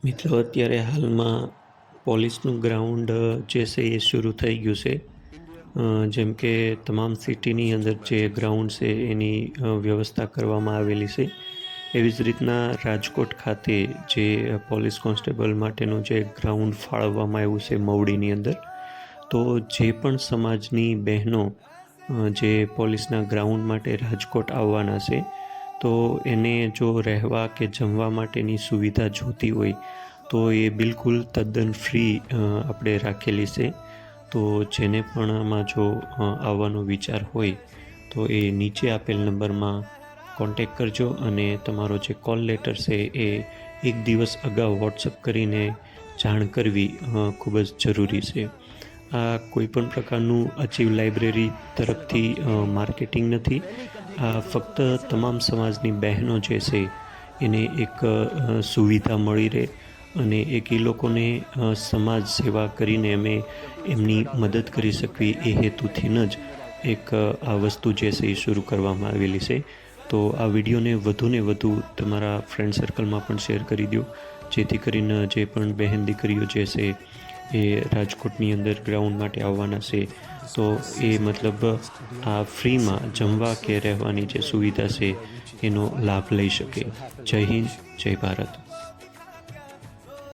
મિત્રો, અત્યારે હાલમાં પોલીસનું ગ્રાઉન્ડ જે છે એ શરૂ થઈ ગયું છે. જેમ કે તમામ સિટીની અંદર જે ગ્રાઉન્ડ છે એની વ્યવસ્થા કરવામાં આવેલી છે. એવી જ રીતના રાજકોટ ખાતે જે પોલીસ કોન્સ્ટેબલ માટેનું જે ગ્રાઉન્ડ ફાળવવામાં આવ્યું છે મવડીની અંદર, તો જે પણ સમાજની બહેનો જે પોલીસના ગ્રાઉન્ડ માટે રાજકોટ આવવાના છે, તો એને જો રહેવા કે જમવા માટેની સુવિધા જોતી હોય તો એ બિલકુલ તદ્દન ફ્રી આપણે રાખેલી છે. તો જેને પણ આમાં જો આવવાનો વિચાર હોય તો એ નીચે આપેલ નંબરમાં કોન્ટેક કરજો અને તમારો જે કોલ લેટર છે એ એક દિવસ અગાઉ વોટ્સઅપ કરીને જાણ કરવી ખૂબ જ જરૂરી છે. આ કોઈપણ પ્રકારનું અચીવ લાઇબ્રેરી તરફથી માર્કેટિંગ નથી. આ ફક્ત તમામ સમાજની બહેનો જે છે એને એક સુવિધા મળી રહે અને એક એ લોકોને સમાજ સેવા કરીને અમે એમની મદદ કરી શકવી એ હેતુથી જ એક આ વસ્તુ જે છે એ શરૂ કરવામાં આવેલી છે. તો આ વિડીયોને વધુને વધુ તમારા ફ્રેન્ડ સર્કલમાં પણ શેર કરી દો, જેથી કરીને જે પણ બહેન દીકરીઓ જે છે એ રાજકોટની અંદર ગ્રાઉન્ડ માટે આવવાના છે તો એ મતલબ આ ફ્રીમાં જમવા કે રહેવાની જે સુવિધા છે એનો લાભ લઈ શકે. જય હિન્દ, જય ભારત.